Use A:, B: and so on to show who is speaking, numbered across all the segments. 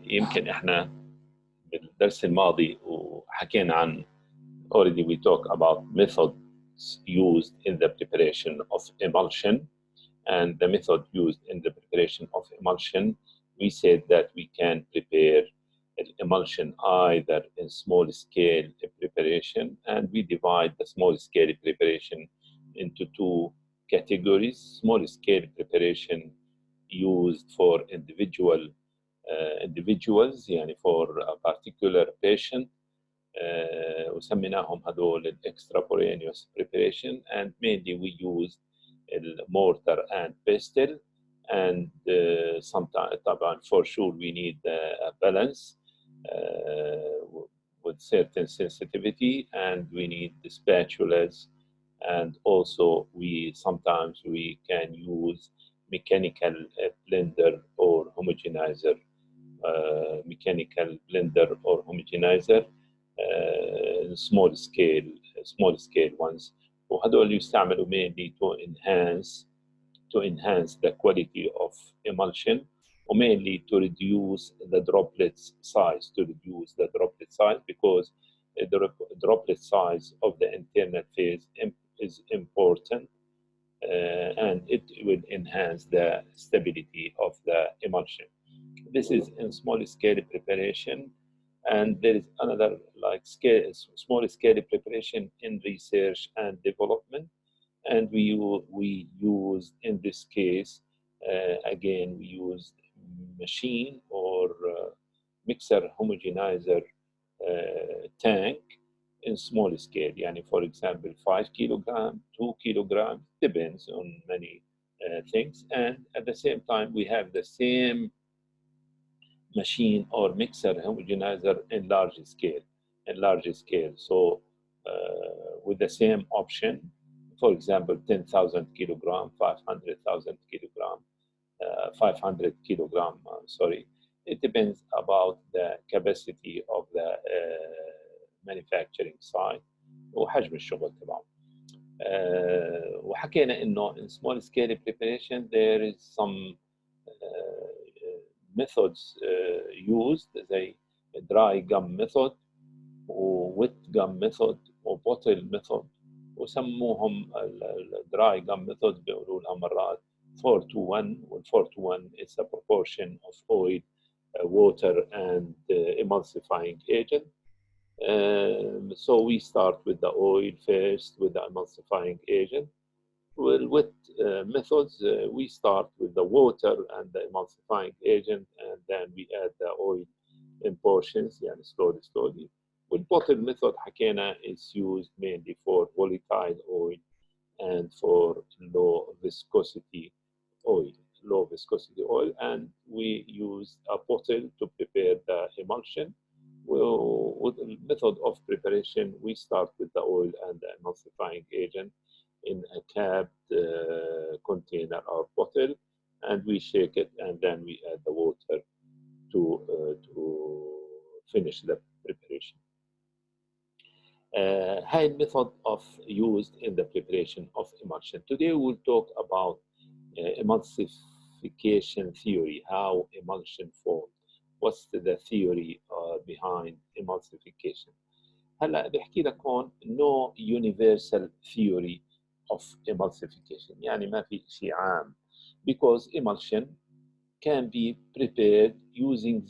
A: يمكن إحنا بالدرس الماضي وحكينا عن already we talk about methods used in the preparation of emulsion, and the method used in the preparation of emulsion, we said that we can prepare an emulsion either in small scale preparation, and we divide the small scale preparation into two categories. Small scale preparation used for individuals يعني for a particular patient, وسميناهم هذول extraporaneous preparation, and mainly we used mortar and pestle, and sometimes طبعا for sure we need a balance with certain sensitivity, and we need the spatulas, and also sometimes we can use mechanical blender or homogenizer, small scale ones, وهذول يستعملوا mainly to enhance the quality of emulsion, or mainly to reduce the droplet size, because the droplet size of the internal phase is important, and it will enhance the stability of the emulsion. This is in small scale preparation, and there is another like small scale preparation in research and development, and we used in this case again we used machine or mixer homogenizer tank in small scale. Yani for example 5 kilogram, 2 kilograms, depends on many things, and at the same time we have the same machine or mixer homogenizer in large scale. So with the same option, for example 10,000 kilogram, 500,000 kilogram, 500 kilogram, sorry, it depends about the capacity of the manufacturing site وحجم الشغل تبعه. وحكينا انه in small scale preparation there is some methods used زي dry gum method و wet gum method و bottle method، وسموهم dry gum method بيقولوا لها مرات 4-to-1، وال 4-to-1 is a proportion of oil, water and emulsifying agent. So we start with the oil first with the emulsifying agent. Well, with methods, we start with the water and the emulsifying agent, and then we add the oil in portions, يعني slowly. With bottle method, حكينا is used mainly for volatile oil and for low viscosity oil, and we use a bottle to prepare the emulsion. Well, with the method of preparation, we start with the oil and the emulsifying agent in a capped container or bottle, and we shake it, and then we add the water to finish the preparation. High method of used in the preparation of emulsion. Today we'll talk about emulsification theory, how emulsion forms. What's the theory behind emulsification? هلا بحكي لك هون no universal theory of emulsification، يعني ما في شيء عام، because emulsion can be prepared using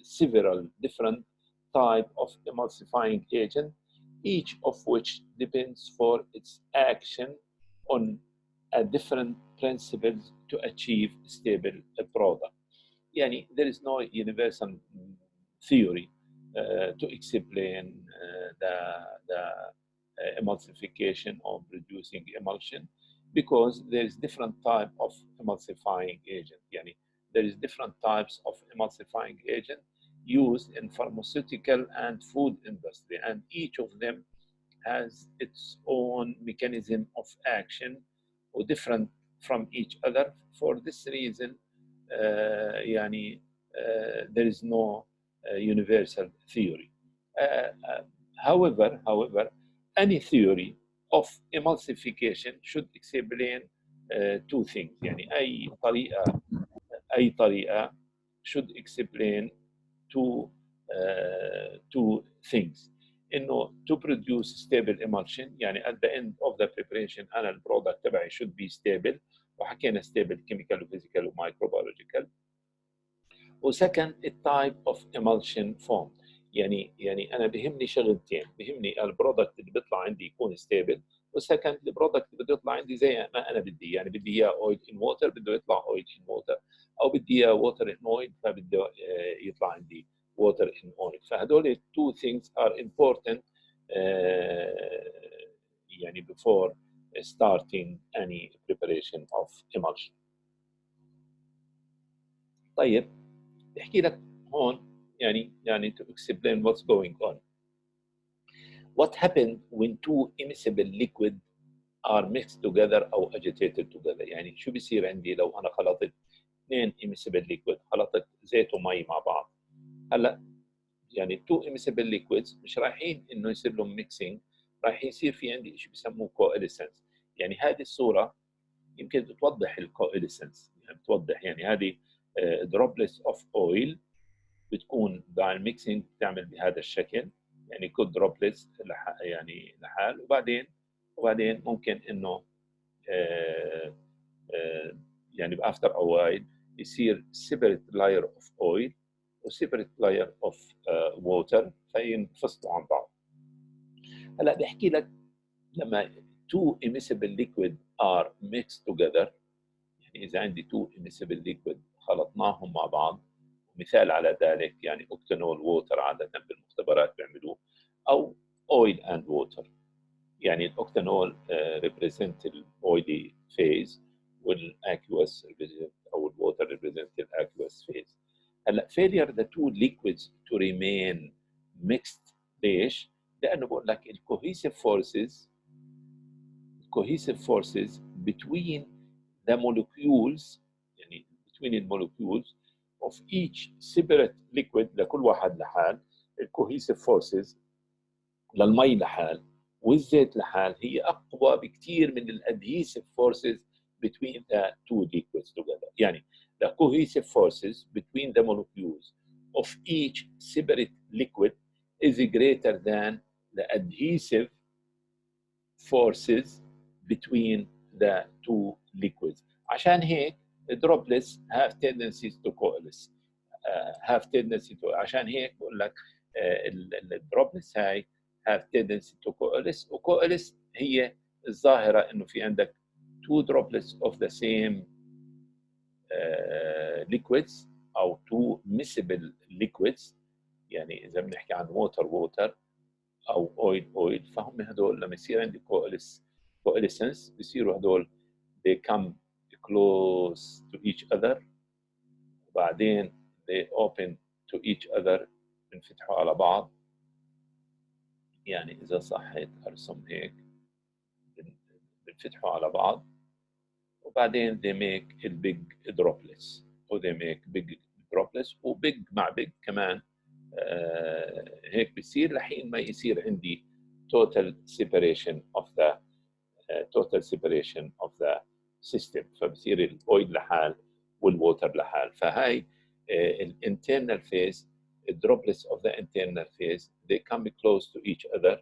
A: several different type of emulsifying agent, each of which depends for its action on a different principles to achieve stable product. يعني there is no universal theory to explain the emulsification or producing emulsion, because there is different type of emulsifying agent. يعني there is different types of emulsifying agent used in pharmaceutical and food industry, and each of them has its own mechanism of action or different from each other. For this reason, there is no universal theory. However, any theory of emulsification should explain two things. يعني أي طريقة should explain two things. انه to produce stable emulsion، يعني at the end of the preparation انا البرودكت تبعي should be stable، وحكينا stable chemical وphysical ومايكروبيولوجيكال. وسكند التايب اوف emulsion form، يعني انا بهمني شغلتين، بهمني البرودكت اللي بيطلع عندي يكون ستيبل، وسكند البرودكت اللي بده يطلع عندي زي ما انا بدي، يعني بدي اياه اويل ان ووتر بده يطلع اويل ان ووتر، او بدي اياه ووتر ان اويل فبده يطلع عندي ووتر ان اويل. فهدول two things are important يعني before starting any preparation of emulsion. طيب احكي لك هون يعني to explain what's going on. What happened when two immiscible liquid are mixed together أو agitated together؟ يعني شو بيصير عندي لو أنا خلطت اثنين immiscible liquid، خلطت زيت ومي مع بعض. هلا يعني two immiscible liquids مش رايحين إنه يصير لهم mixing، راح يصير في عندي شيء بيسموه coalescence. يعني هذه الصورة يمكن بتوضح الcoalescence، يعني بتوضح يعني هذه droplets of oil بتكون مع الميكسينج بتعمل بهذا الشكل، يعني كود دروبلتس يعني لحال، وبعدين ممكن انه يعني after a while يصير separate layer of oil و separate layer of water فينفصلوا عن بعض. هلا بحكي لك لما two immiscible liquid are mixed together، يعني اذا عندي two immiscible liquid خلطناهم مع بعض، مثال على ذلك يعني اوكتانول ووتر عاده بالمختبرات بيعملوه، او اويل اند ووتر. يعني الاوكتانول ريبريزنت الاويلي فيز، والاكوس ريبريزنت او الووتر ريبريزنت الاكوس فيز. هلا failure the two liquids to remain mixed، ليش؟ لانه بقول لك الكوهيسيف forces between the molecules، يعني between المولكيولز of each separate liquid، لكل واحد لحال، الكوهيسيف فورسز للمي لحال والزيت لحال هي اقوى بكثير من الادهيسيف فورسز between the two liquids together. يعني the cohesive forces between the molecules of each separate liquid is greater than the adhesive forces between the two liquids. عشان هيك droplets have tendencies to coalesce. عشان هيك بقول لك الدروبلتس هاي have tendency to coalesce، وcoalesce هي الظاهرة انه في عندك two droplets of the same liquids او two miscible liquids. يعني اذا بنحكي عن water او oil فهم هدول لما يصير عندي coalescence بيصيروا هدول they come close to each other، وبعدين they open to each other، بنفتحوا على بعض. يعني إذا صحيت أرسم هيك بنفتحوا على بعض، وبعدين they make big droplets، و they make big droplets، وبيج مع بيج كمان هيك بيصير لحين ما يصير عندي total separation of the system. فبصير الاويل لحال والووتر لحال. فهاي الانترنال phase، droplets of the internal phase they come close to each other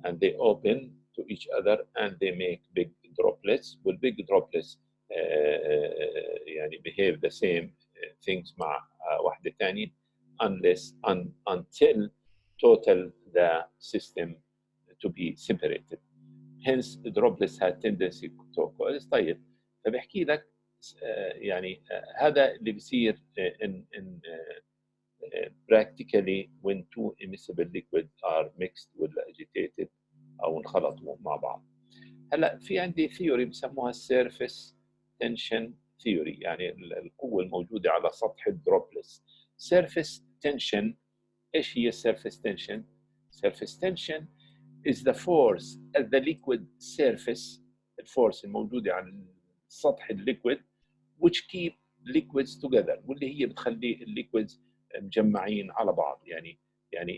A: and they open to each other and they make big droplets. والbig droplets يعني behave the same things مع واحدة ثانية until total the system to be separated. Hence the droplets had tendency to coalesce. طيب فبحكي لك يعني هذا اللي بيصير in practically when two immiscible liquids are mixed ولا agitated او انخلطوا مع بعض. هلا في عندي ثيوري بسموها surface tension theory، يعني القوة الموجودة على سطح الدروبلتس. surface tension، ايش هي surface tension؟ surface tension is the force at the liquid surface، الفورس الموجودة على سطح الليكويد which keep liquids together، واللي هي بتخلي الليكويدز مجمعين على بعض. يعني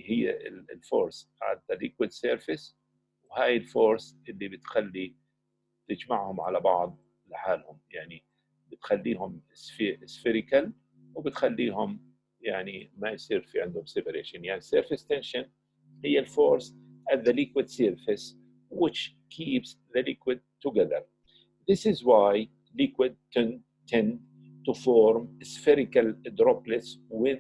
A: هي الفورس على the liquid surface، وهاي الفورس اللي بتخلي تجمعهم على بعض لحالهم، يعني بتخليهم spherical وبتخليهم يعني ما يصير في عندهم separation. يعني surface tension هي الفورس at the liquid surface which keeps the liquid together. This is why liquid tend to form spherical droplets when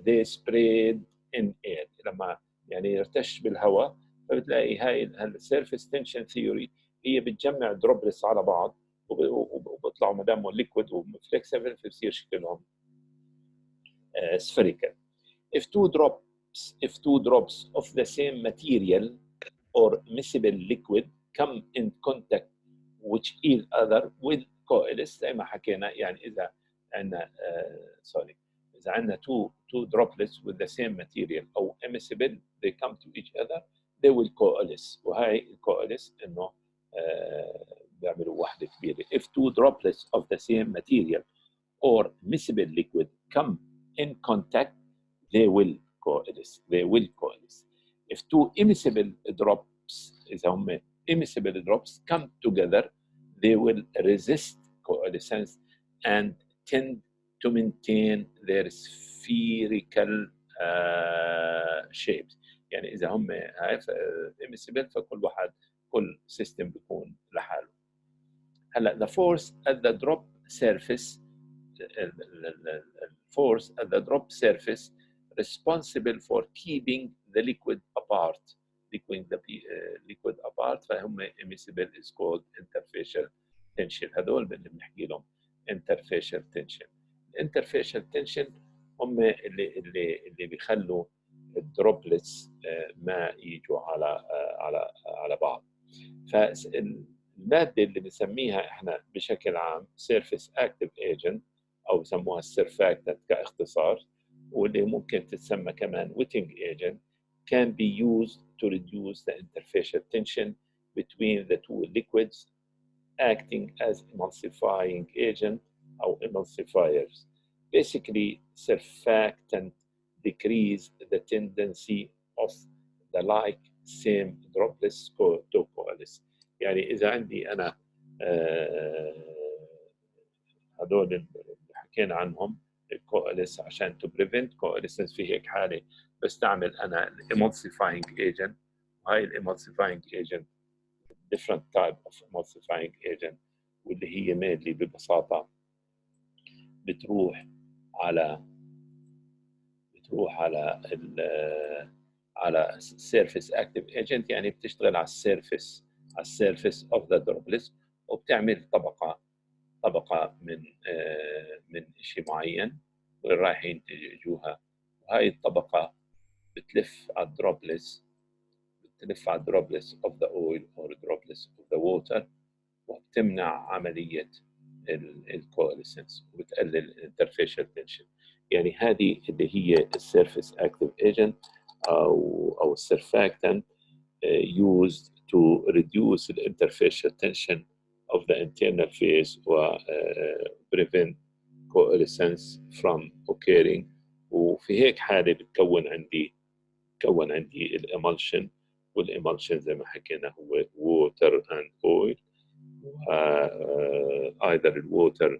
A: they spread in air. لما يعني يرتش بالهواء، فبتلاقي هاي السيرفيس تنشن ثيوري هي بتجمع دروبلتس على بعض وبيطلعوا ما دامهم ليكويد وفليكسبل فبصير شكلهم spherical. If two drops of the same material or miscible liquid come in contact with each other will coalesce زي ما حكينا. يعني إذا عندنا إذا عندنا two droplets with the same material أو immiscible they come to each other they will coalesce. وهاي coalesce إنه بيعملوا وحدة كبيرة. If two droplets of the same material or miscible liquid come in contact they will coalesce. They will coalesce. If two immiscible drops إذا هم immiscible drops come together they will resist coalescence and tend to maintain their spherical shapes. يعني إذا هم immiscible فكل واحد كل system بيكون لحاله. هلا the force at the drop surface force at the drop surface responsible for keeping the liquid apart. liquid apart فهم immiscible is called interfacial tension. هذول اللي بنحكي لهم interfacial tension. interfacial tension هم اللي بيخلوا الدروبلتس ما يجوا على بعض. فالماده اللي بنسميها احنا بشكل عام surface active agent او بسموها surfactant كاختصار، واللي ممكن تتسمى كمان wetting agent can be used to reduce the interfacial tension between the two liquids acting as emulsifying agent or emulsifiers. Basically, surfactant decrease the tendency of the like same droplets to coalesce. يعني إذا عندي أنا هذول اللي حكينا عنهم الكواليس عشان to prevent coalescence في هيك حالة بستعمل أنا emulsifying agent. وهي emulsifying agent different type of emulsifying agent واللي هي mainly ببساطة بتروح على surface active agent. يعني بتشتغل على السيرفيس of the droplets وبتعمل طبقة من شيء معين وين رايحين يجوها. وهي الطبقة بتلف على droplets of the oil or droplets of the water وبتمنع عملية الكواليسنس وبتقلل الانترفيشال تنشن. يعني هذه اللي هي السيرفيس اكتيف ايجنت او السرفاكتنت used to reduce the interfacial tension of the internal phase و prevent coalescence from occurring. وفي هيك حالة بتكون عندي الإمالشن، والإمالشن زي ما حكينا هو water and oil. either the water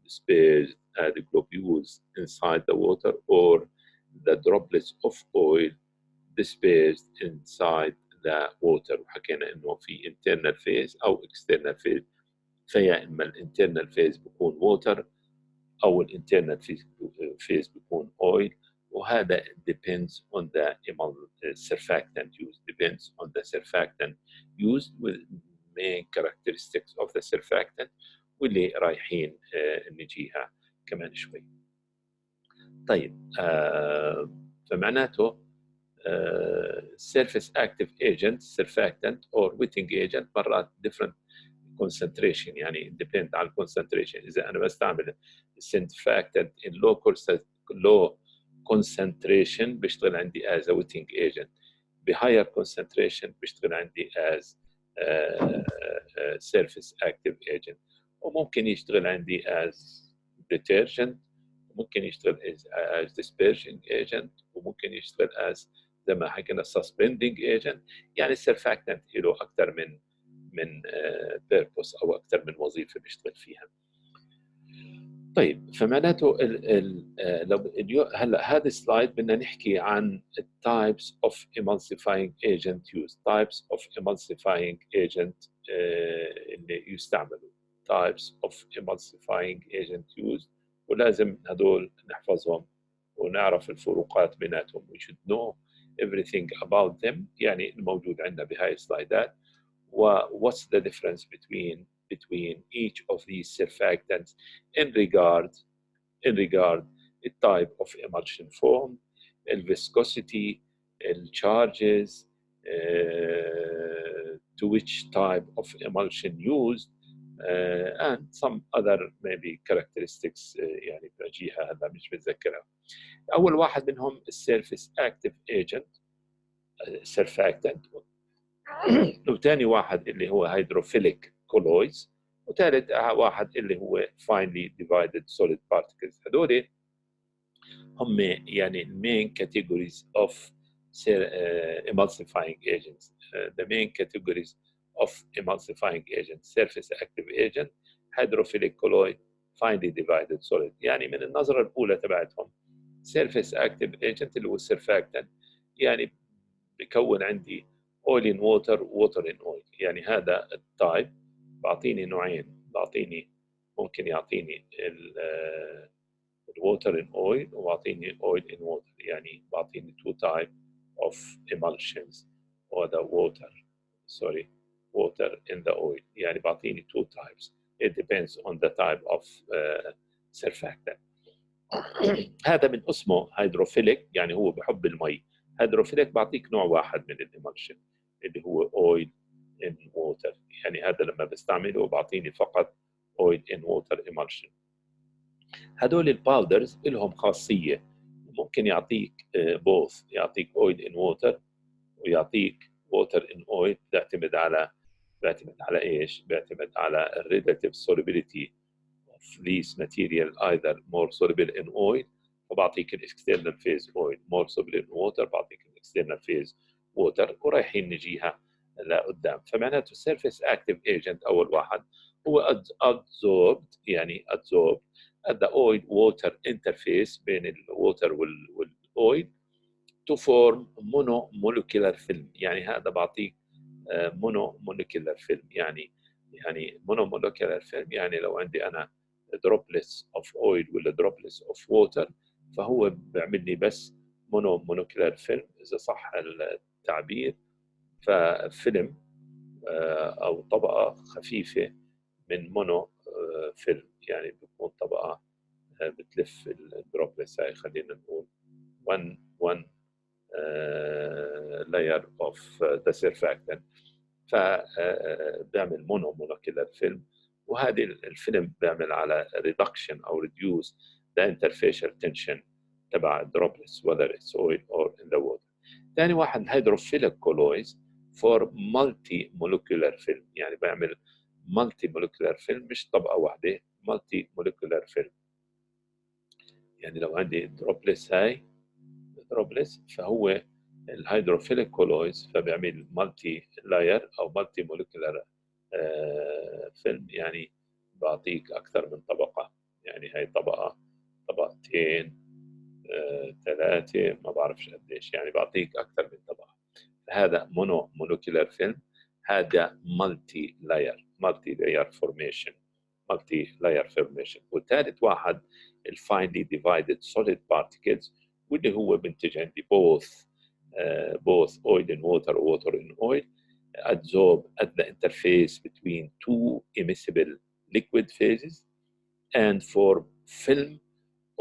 A: dispersed the globules inside the water or the droplets of oil dispersed inside the water. وحكينا انه في internal phase او external phase. فيا اما الانترنال phase بيكون water او الانترنال phase بيكون oil. وهذا depends on the surfactant used. depends on the surfactant used with main characteristics of the surfactant واللي رايحين نجيها كمان شوي. طيب فمعناته surface active agent surfactant or wetting agent مرات different concentration. يعني depend على concentration. إذا أنا بستعمل surfactant in low concentration بيشتغل عندي as a wetting agent. بhigher concentration بيشتغل عندي as surface active agent. وممكن يشتغل عندي as detergent، وممكن يشتغل as dispersion agent، وممكن يشتغل as زي ما حكينا suspending agent. يعني السرفاكتنت له أكثر من purpose أو أكثر من وظيفة بيشتغل فيها. طيب فمعناته هلا هذا السلايد بدنا نحكي عن types of emulsifying agent use types of emulsifying agent اللي يستعملوا types of emulsifying agent use ولازم هدول نحفظهم ونعرف الفروقات بيناتهم we should know everything about them يعني الموجود عندنا بهاي السلايدات و what's the difference between each of these surfactants in regard the type of emulsion form, the viscosity, the charges, to which type of emulsion used, and some other maybe characteristics يعني بنجيها هلا مش متذكرها. أول واحد منهم السيرفيس اكتيف ايجنت surfactant وثاني واحد اللي هو هيدروفيليك كولويدز وثالث واحد اللي هو finely divided solid particles هذول هم يعني main categories of emulsifying agents the main categories of emulsifying agents surface active agent hydrophilic colloid finely divided solid يعني من النظرة الأولى تبعتهم surface active agent اللي هو surfactant يعني بكون عندي oil in water water in oil يعني هذا التايب بعطيني نوعين بعطيني ممكن يعطيني الووتر in oil وبعطيني oil in water يعني بعطيني two type of emulsions or the water in the oil يعني بعطيني two types it depends on the type of surfactant هذا من اسمه هيدروفيليك يعني هو بحب المي هيدروفيليك بعطيك نوع واحد من الإمالشن اللي هو اويل ان ووتر يعني هذا لما بستعمله بعطيني فقط اويل ان ووتر إمالشن هدول الباودرز لهم خاصية ممكن يعطيك بوث يعطيك اويل ان ووتر ويعطيك ووتر ان اويل بيعتمد على ايش؟ بيعتمد على الريلاتيف solubility of these material either more soluble in oil فبعطيك الاكسترنال فيز اويل more soluble in water بعطيك الاكسترنال فيز ووتر ورايحين نجيها لقدام فمعناته surface active agent اول واحد هو adsorbed يعني adsorbed at the oil water interface بين الووتر والاويل to form monomolecular film يعني هذا بعطيك monomolecular film يعني monomolecular film يعني لو عندي انا droplets of oil ولا droplets of water فهو بيعمل لي بس monomolecular film اذا صح التعبير ففيلم او طبقه خفيفه من مونو فيلم يعني بتكون طبقه بتلف الدروبلتس هاي خلينا نقول one layer of the surfactant فبيعمل مونومولكيولار فيلم وهذه الفيلم بيعمل على reduction او reduce the interfacial tension تبع الدروبلتس whether it's oil or in the water. ثاني واحد hydrophilic colloids for multi molecular film يعني بيعمل multi molecular film مش طبقة واحدة multi molecular film يعني لو عندي دروبلتس هاي دروبلتس فهو الهيدروفيليك كولويدز فبيعمل مالتي لاير او مالتي مولكيولار فيلم يعني بعطيك اكثر من طبقه يعني هاي طبقه طبقتين ثلاثه ما بعرفش قديش يعني بعطيك اكثر من طبقه هذا مونوكيولار فيلم هذا مالتي لاير فورميشن والثالث واحد الفاينلي ديفايدد سوليد بارتيكلز واللي هو بنتج عندي both oil in water or water in oil adsorb at the interface between two immiscible liquid phases and form film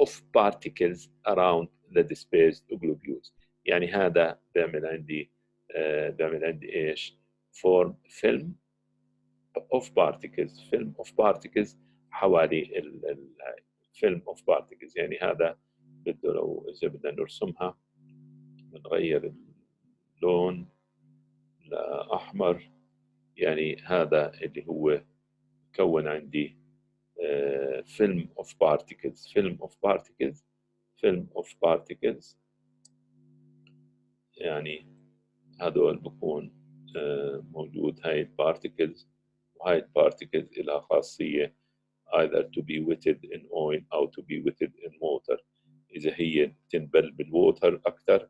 A: of particles around the dispersed globules يعني هذا بيعمل عندي ايش form film of particles حوالي film of particles يعني هذا بده لو اذا بدنا نرسمها بنغير اللون لأحمر يعني هذا اللي هو كون عندي film of particles يعني هذول بكون موجود هاي البارتيكلز وهاي البارتيكلز لها خاصية either to be wetted in oil أو to be wetted in water. إذا هي تنبل بالووتر أكثر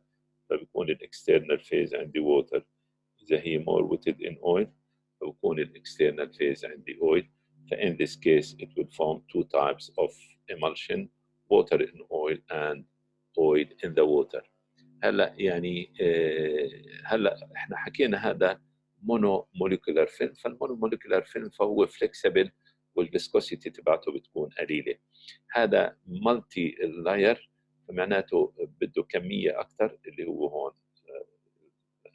A: فبيكون الاكسترنال فيز عندي ووتر. إذا هي more wetted in oil فبيكون الاكسترنال فيز عندي oil. فin this case it will form two types of emulsion, water in oil and oil in the water. هلا يعني هلا احنا حكينا هذا مونو موليكولار فيلم. فالمونو موليكولار فيلم فهو فليكسبل والفيسكوسيتي تبعته بتكون قليله. هذا مالتي لاير فمعناته بده كميه اكثر اللي هو هون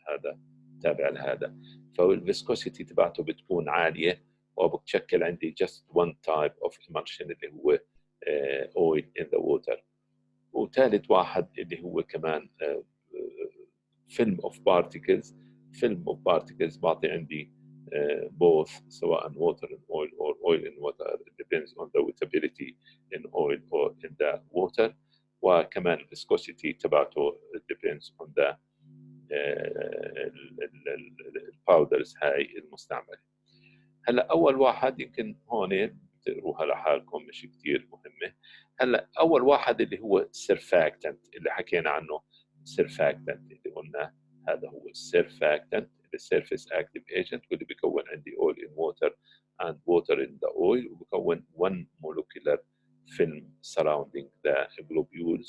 A: هذا تابع لهذا. فالفيسكوسيتي تبعته بتكون عاليه وبتشكل عندي just one type of emulsion اللي هو oil in the water. وثالث واحد اللي هو كمان film of particles. film of particles بعطي عندي both سواء water in oil or oil in water. It depends on the wettability in oil or in the water. وكمان viscosity تبعته it depends on the الباودرز هاي المستعملة. هلا أول واحد يمكن هون بتقروها لحالكم مش كتير مهمة. هلا أول واحد اللي هو surfactant اللي حكينا عنه. surfactant اللي قلنا هذا هو surfactant السيرفيس اكتيف ايجنت واللي بيكون عندي oil in water and water in the oil وبيكون one molecular film surrounding the globules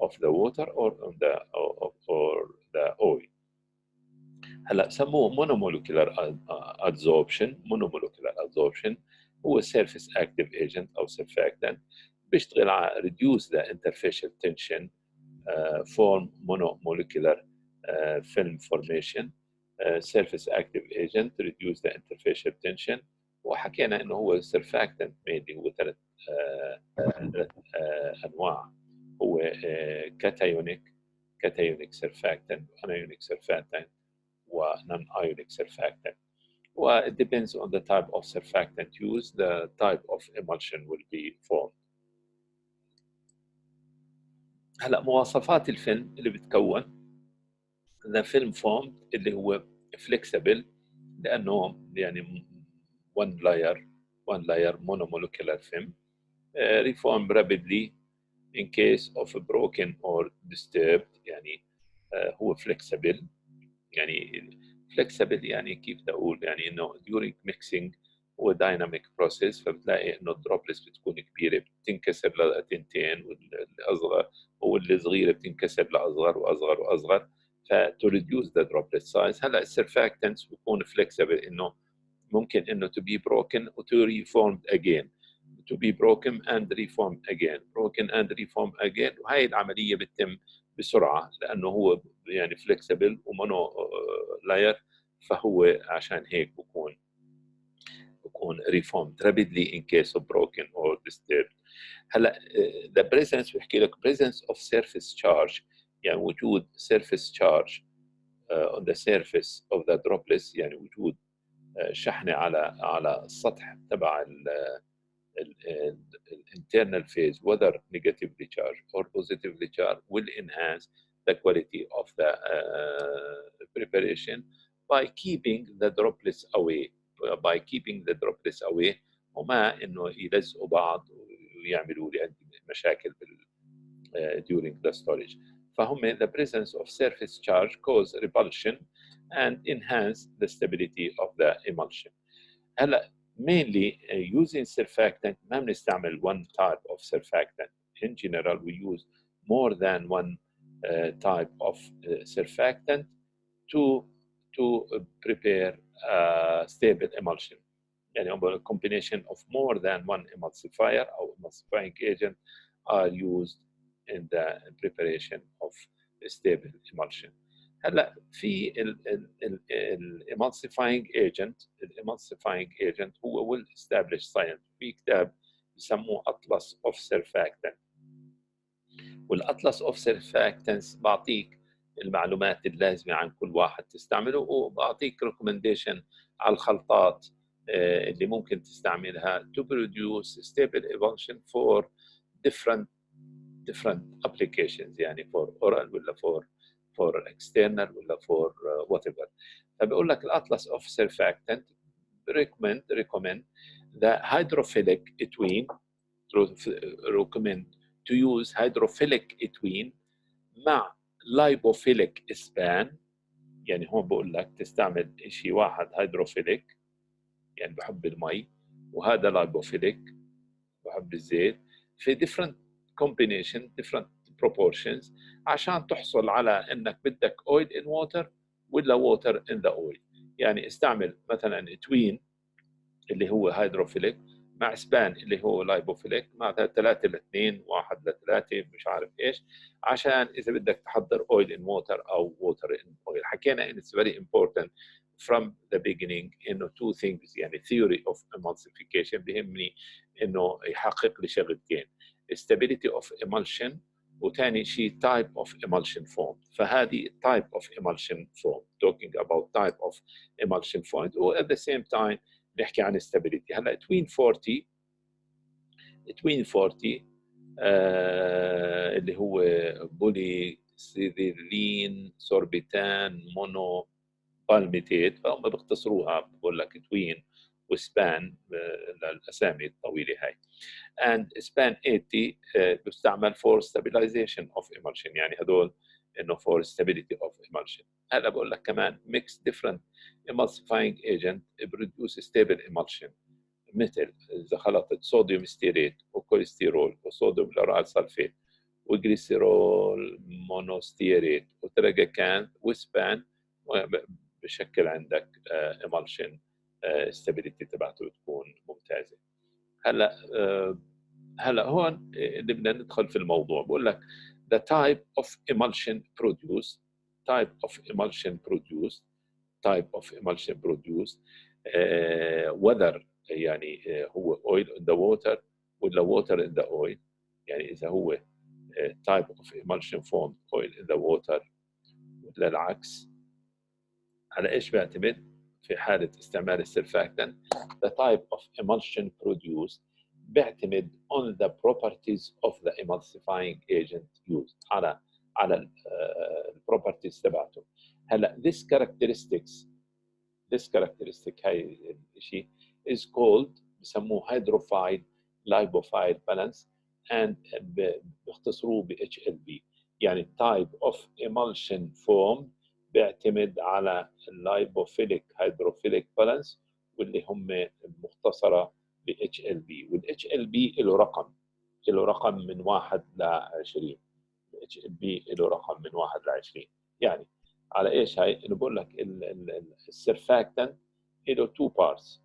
A: of the water or on the or the oil. هلا سموه monomolecular adsorption. monomolecular adsorption هو surface active agent او surfactant بيشتغل على reduce the interfacial tension, form monomolecular film formation, surface active agent reduce the interfacial tension. وحكينا انه هو surfactant mainly هو ثلاث انواع. هو cationic surfactant, anionic surfactant non-ionic surfactant. Well, it depends on the type of surfactant used, the type of emulsion will be formed. هلا مواصفات الفيلم اللي بتكون. the film formed اللي هو flexible لأنه يعني one layer monomolecular film, reform rapidly in case of broken or disturbed. يعني هو flexible. يعني flexible يعني كيف بدي اقول يعني انه during mixing هو dynamic process. فبتلاقي انه الدروبلتس بتكون كبيره بتنكسر لتنتين والاصغر واللي صغيره بتنكسر لاصغر واصغر واصغر. to reduce the droplet size. هلا السرفاكتنتس بيكون flexible انه ممكن انه to be broken و to reformed again, to be broken and reformed again, broken and reformed again. وهي العمليه بتتم بسرعه لانه هو يعني flexible ومونو لاير. فهو عشان هيك بكون reformed rapidly in case of broken or disturbed. هلا the presence بحكي لك presence of surface charge يعني وجود surface charge on the surface of the droplets يعني وجود شحنه على السطح تبع internal phase whether negatively charged or positively charged will enhance the quality of the preparation by keeping the droplets away وما انه يلزقوا بعض ويعملوا لي مشاكل during the storage. فهم the presence of surface charge cause repulsion and enhance the stability of the emulsion. هلا mainly using surfactant ما بنستعمل one type of surfactant. In general we use more than one type of surfactant to prepare a stable emulsion. يعني a combination of more than one emulsifier or emulsifying agent are used in the preparation of a stable emulsion. هلا في emulsifying agent هو well established science. في كتاب بسموه Atlas of Surfactant. والأطلس of Surfactants بعطيك المعلومات اللازمة عن كل واحد تستعمله وبعطيك recommendation على الخلطات اللي ممكن تستعملها to produce stable emulsion for different applications يعني for oral ولا for external ولا for whatever. فبقول لك الأطلس of Surfactant recommend the hydrophilic etween recommend to use hydrophilic etween مع lipophilic span. يعني هون بقول لك تستعمل شيء واحد هيدروفيليك يعني بحب المي، وهذا لايبوفيليك بحب الزيت، في different combination different proportions عشان تحصل على انك بدك oil in water ولا water in the oil. يعني استعمل مثلا توين اللي هو هيدروفيليك مع سبان اللي هو لايبوفيليك مع 3 ل 2 1 ل 3 مش عارف ايش، عشان اذا بدك تحضر oil in water او water in oil. حكينا ان it's very important from the beginning انه two things، يعني theory of emulsification بيهمني انه يحقق لي شغلتين، stability of emulsion وثاني شيء type of emulsion form. فهذه type of emulsion form talking about type of emulsion form و at the same time بيحكي عن stability. هلا between 40 اللي هو بولي سيريلين سوربيتان مونو بالميتيت، فهم بيختصروها بقول لك توين وسبان الاسامي الطويله هاي. and span 80 بيستعمل for stabilization of emulsion، يعني هدول انه for stability of emulsion. هلا بقول لك كمان mix different emulsifying agent produce stable emulsion، مثل اذا خلطت صوديوم ستيريت وكوليسترول وصوديوم لورال سلفيت وجليسيرول مونوستيريت وتراجيكان وسبان، بشكل عندك emulsion stability تبعته بتكون ممتازه. هلا هون اللي بدنا ندخل في الموضوع، بقول لك the type of emulsion produced whether يعني هو oil in the water ولا water in the oil. يعني اذا هو type of emulsion formed oil in the water ولا العكس، على ايش بيعتمد؟ في حالة استعمال السيرفاكتنت the type of emulsion produced بيعتمد on the properties of the emulsifying agent used، على البروبرتيز تبعته. هلا this characteristic هاي الشيء is called بسموه hydrophile lipophile balance and بيختصروه ب HLB. يعني type of emulsion form بيعتمد على اللايبوفيليك هيدروفيليك بالانس واللي هم مختصره ب HLB، وال HLB له رقم من 1 ل 20. ال HLB له رقم من 1 ل 20. يعني على ايش هاي؟ انه بقول لك السيرفاكتنت له 2 بارتس،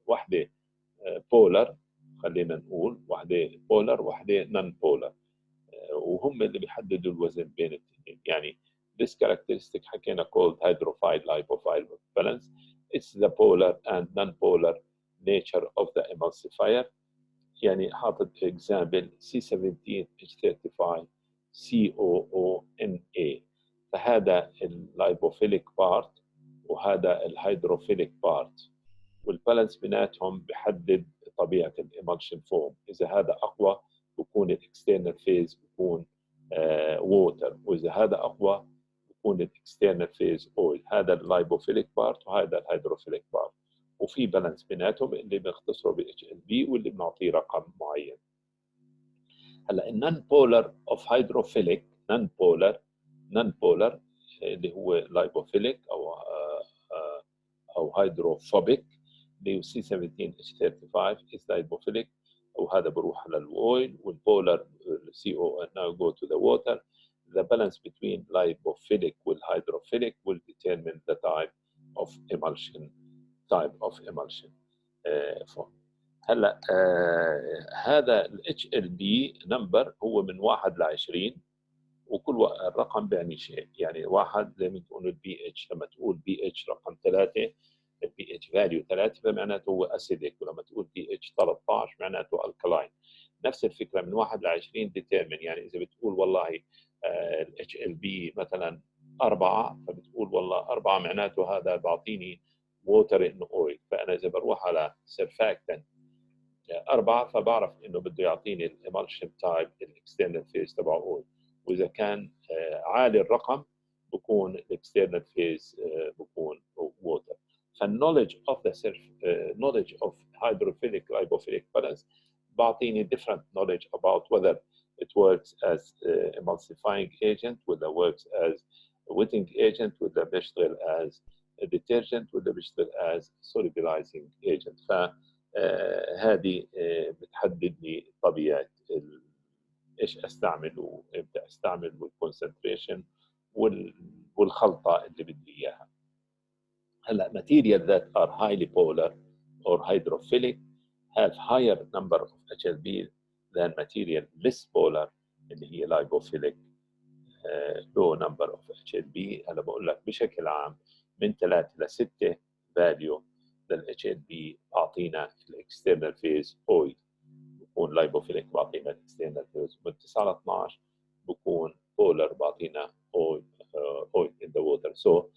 A: واحده بولر، خلينا نقول واحده بولر واحده نون بولر، وهم اللي بيحددوا الوزن بين الاثنين. يعني this characteristic حكينا called hydrophile lipophile balance. It's the polar and non-polar nature of the emulsifier. يعني حاطط example C17H35 COONA، فهذا اللايبوفيليك بارت وهذا الهيدروفيليك بارت، والبالانس بيناتهم بحدد طبيعه الامالشن فورم. اذا هذا اقوى بكون الاكسترنال فيز بكون ووتر، واذا هذا اقوى بكون الاكسترنال فيز اويل. هذا اللايبوفيليك بارت وهذا الهيدروفيليك بارت، وفي بالانس بيناتهم اللي بنختصره ب HLB واللي بنعطيه رقم معين. هلا النون بولر اوف هيدروفيليك نون بولر اللي هو لايبوفيليك او هيدروفوبيك اللي هو C17H35 is lipophilic، وهذا بروح على الاويل، والبولر CO now go to the water. The balance between lipophilic والhydrophilic will determine the type of emulsion form. هلا هذا ال HLB نمبر هو من 1 ل 20، وكل الرقم بيعني شيء. يعني 1 زي ما تقول البي اتش، لما تقول بي اتش رقم 3 البي اتش فاليو 3 فمعناته هو اسيديك، ولما تقول بي اتش 13 معناته الكلاين. نفس الفكره من 1 ل 20 ديترمن. يعني اذا بتقول والله الاتش ال بي مثلا 4، فبتقول والله 4 معناته هذا بعطيني ووتر انه اويل، فانا اذا بروح على سيرفاكتنت 4 فبعرف انه بده يعطيني الامالشن تايب الاكسترنال فيز تبعه اويل، واذا كان عالي الرقم بكون الاكسترنال فيز بكون ووتر. فالنولج اوف ذا knowledge of hydrophilic lipophilic balance بعطيني different knowledge about whether it works as emulsifying agent ولا works as wetting agent ولا بيشتغل as detergent ولا بيشتغل as solubilizing agent. فهذه بتحدد لي طبيعة ايش استعمل وامتى استعمل والكونسنتريشن والخلطة اللي بدي اياها. هلا material that are highly polar or hydrophilic have higher number of HLB than material less polar اللي هي lipophilic low number of HLB. هلا بقول لك بشكل عام من 3 ل 6 value لل HLB اعطينا الاكسترنال فيز اويل بكون lipophilic بعطينا الاكسترنال فيز، من 9 ل 12 بكون polar بعطينا oil in the water. So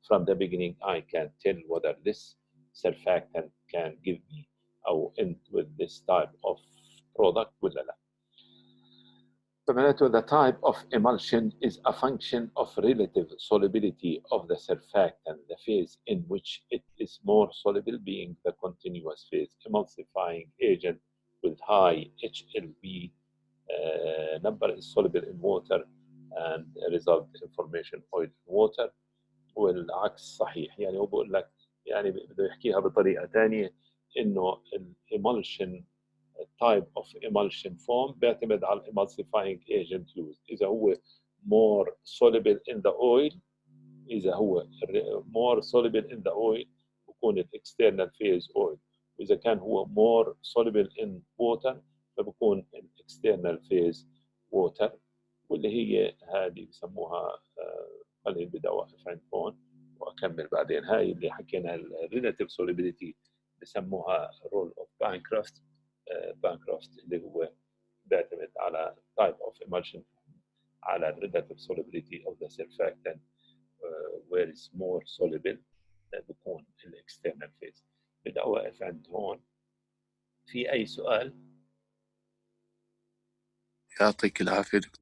A: from the beginning I can tell whether this surfactant can give me or end with this type of product ولا لا. The type of emulsion is a function of relative solubility of the surfactant, the phase in which it is more soluble being the continuous phase. Emulsifying agent with high HLB number is soluble in water and result in formation oil in water. والعكس صحيح. يعني هو بقول لك يعني بده يحكيها بطريقه ثانيه انه الامالشن type of emulsion form بيعتمد على emulsifying agent used. اذا هو more soluble in the oil، اذا هو more soluble in the oil بكون ال external phase oil، واذا كان هو more soluble in water فبكون ال external phase water. واللي هي هذه بسموها خليني بدي اوقف عند هون واكمل بعدين. هاي اللي حكينا الريلاتيف سوليبيليتي بسموها رول اوف بانكرافت. بانكرافت اللي هو بيعتمد على type of emulsion على relative solubility of the surfactant where is more soluble بكون الاكسترنال phase. بدي اوقف عند هون. في اي سؤال؟
B: يعطيك العافية دكتور.